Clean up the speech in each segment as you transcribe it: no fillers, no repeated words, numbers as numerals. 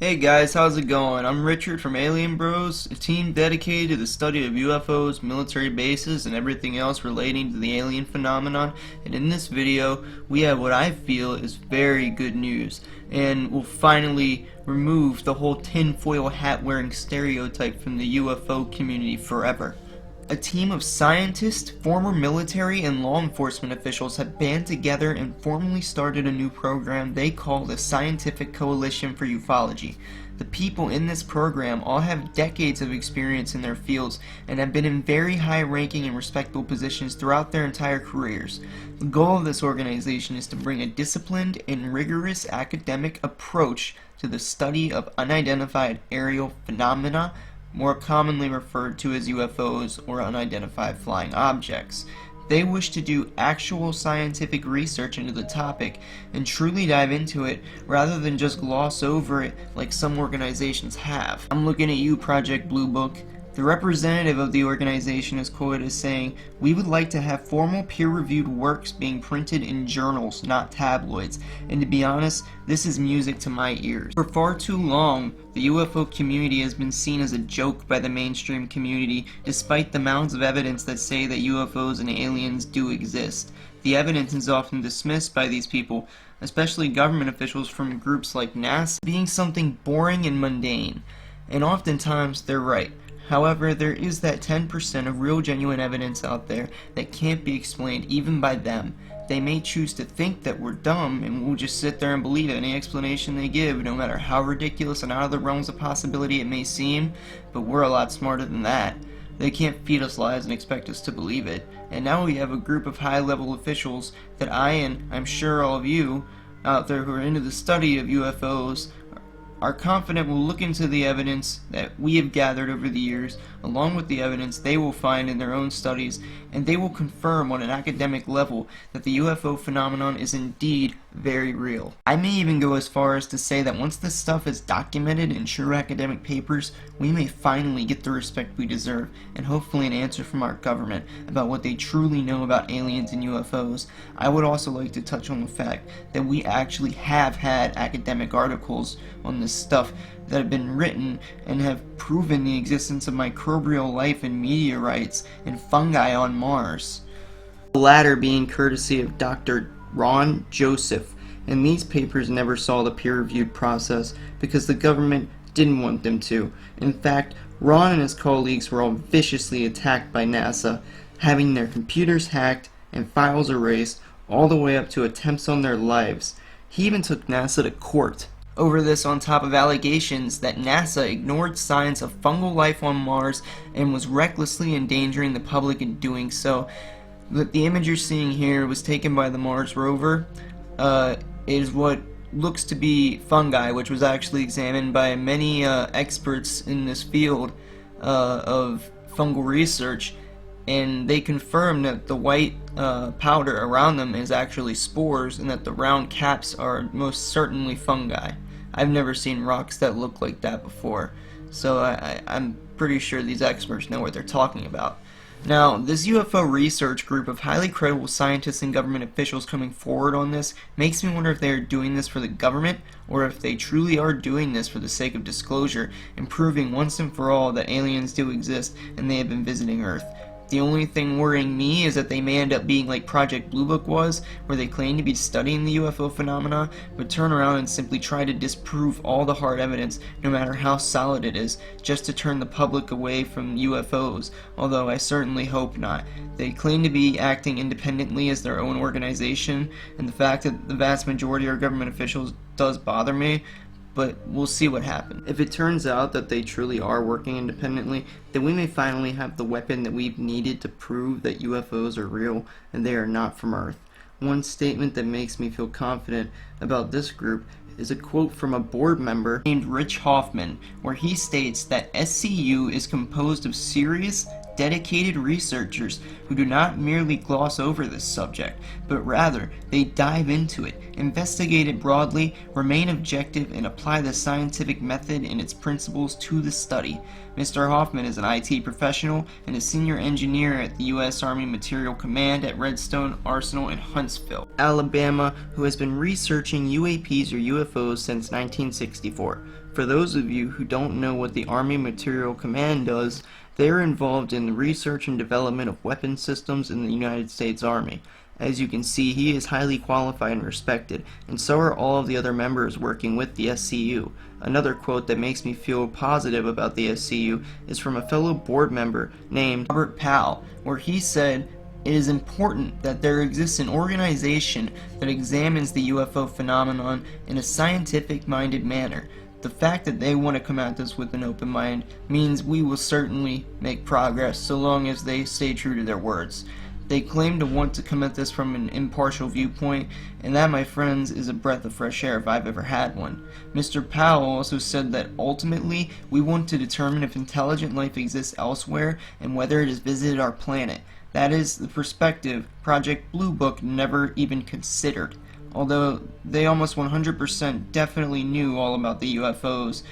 Hey guys, how's it going? I'm Richard from Alien Bros, a team dedicated to the study of UFOs, military bases, and everything else relating to the alien phenomenon. And in this video, we have what I feel is very good news, and will finally remove the whole tinfoil hat wearing stereotype from the UFO community forever. A team of scientists, former military, and law enforcement officials have band together and formally started a new program they call the Scientific Coalition for Ufology. The people in this program all have decades of experience in their fields and have been in very high-ranking and respectable positions throughout their entire careers. The goal of this organization is to bring a disciplined and rigorous academic approach to the study of unidentified aerial phenomena, more commonly referred to as UFOs or unidentified flying objects. They wish to do actual scientific research into the topic and truly dive into it rather than just gloss over it like some organizations have. I'm looking at you, Project Blue Book. The representative of the organization is quoted as saying, "We would like to have formal peer-reviewed works being printed in journals, not tabloids, and to be honest, this is music to my ears." For far too long, the UFO community has been seen as a joke by the mainstream community, despite the mounds of evidence that say that UFOs and aliens do exist. The evidence is often dismissed by these people, especially government officials from groups like NASA, being something boring and mundane. And oftentimes, they're right. However, there is that 10% of real genuine evidence out there that can't be explained even by them. They may choose to think that we're dumb and we'll just sit there and believe any explanation they give, no matter how ridiculous and out of the realms of possibility it may seem, but we're a lot smarter than that. They can't feed us lies and expect us to believe it. And now we have a group of high-level officials that and I'm sure all of you out there who are into the study of UFOs are confident will look into the evidence that we have gathered over the years, along with the evidence they will find in their own studies, and they will confirm on an academic level that the UFO phenomenon is indeed very real. I may even go as far as to say that once this stuff is documented in true academic papers, we may finally get the respect we deserve, and hopefully an answer from our government about what they truly know about aliens and UFOs. I would also like to touch on the fact that we actually have had academic articles on this stuff that have been written and have proven the existence of microbial life and meteorites and fungi on Mars. The latter being courtesy of Dr. Ron Joseph, and these papers never saw the peer-reviewed process because the government didn't want them to. In fact, Ron and his colleagues were all viciously attacked by NASA, having their computers hacked and files erased, all the way up to attempts on their lives. He even took NASA to court over this, on top of allegations that NASA ignored signs of fungal life on Mars and was recklessly endangering the public in doing so. The image you're seeing here was taken by the Mars rover. Is what looks to be fungi, which was actually examined by many experts in this field of fungal research, and they confirmed that the white powder around them is actually spores and that the round caps are most certainly fungi. I've never seen rocks that look like that before, so I'm pretty sure these experts know what they're talking about. Now, this UFO research group of highly credible scientists and government officials coming forward on this makes me wonder if they are doing this for the government or if they truly are doing this for the sake of disclosure and proving once and for all that aliens do exist and they have been visiting Earth. The only thing worrying me is that they may end up being like Project Blue Book was, where they claim to be studying the UFO phenomena, but turn around and simply try to disprove all the hard evidence, no matter how solid it is, just to turn the public away from UFOs, although I certainly hope not. They claim to be acting independently as their own organization, and the fact that the vast majority are government officials does bother me, but we'll see what happens. If it turns out that they truly are working independently, then we may finally have the weapon that we've needed to prove that UFOs are real and they are not from Earth. One statement that makes me feel confident about this group is a quote from a board member named Rich Hoffman, where he states that SCU is composed of serious, dedicated researchers who do not merely gloss over this subject, but rather they dive into it, investigate it broadly, remain objective, and apply the scientific method and its principles to the study. Mr. Hoffman is an IT professional and a senior engineer at the U.S. Army Materiel Command at Redstone Arsenal in Huntsville, Alabama, who has been researching UAPs or UFOs since 1964. For those of you who don't know what the Army Materiel Command does, they are involved in the research and development of weapon systems in the United States Army. As you can see, he is highly qualified and respected, and so are all of the other members working with the SCU. Another quote that makes me feel positive about the SCU is from a fellow board member named Robert Powell, where he said, "It is important that there exists an organization that examines the UFO phenomenon in a scientific-minded manner. The fact that they want to come at this with an open mind means we will certainly make progress so long as they stay true to their words." They claim to want to come at this from an impartial viewpoint, and that, my friends, is a breath of fresh air if I've ever had one. Mr. Powell also said that ultimately we want to determine if intelligent life exists elsewhere and whether it has visited our planet. That is the perspective Project Blue Book never even considered. Although they almost 100% definitely knew all about the UFOs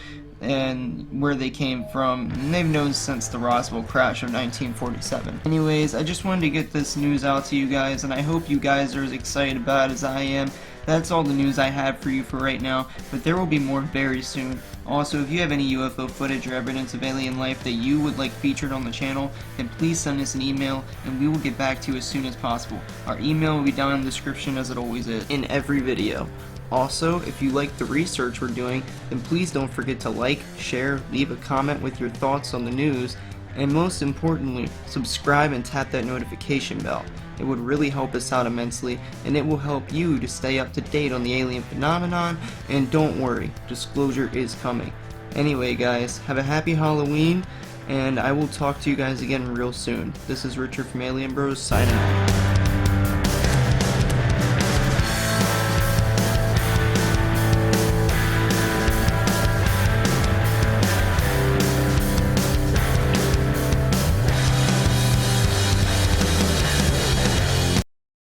and where they came from, and they've known since the Roswell crash of 1947. Anyways, I just wanted to get this news out to you guys, and I hope you guys are as excited about it as I am. That's all the news I have for you for right now, but there will be more very soon. Also, if you have any UFO footage or evidence of alien life that you would like featured on the channel, then please send us an email and we will get back to you as soon as possible. Our email will be down in the description as it always is in every video. Also, if you like the research we're doing, then please don't forget to like, share, leave a comment with your thoughts on the news, and most importantly, subscribe and tap that notification bell. It would really help us out immensely, and it will help you to stay up to date on the alien phenomenon, and don't worry, disclosure is coming. Anyway guys, have a happy Halloween, and I will talk to you guys again real soon. This is Richard from Alien Bros, signing out.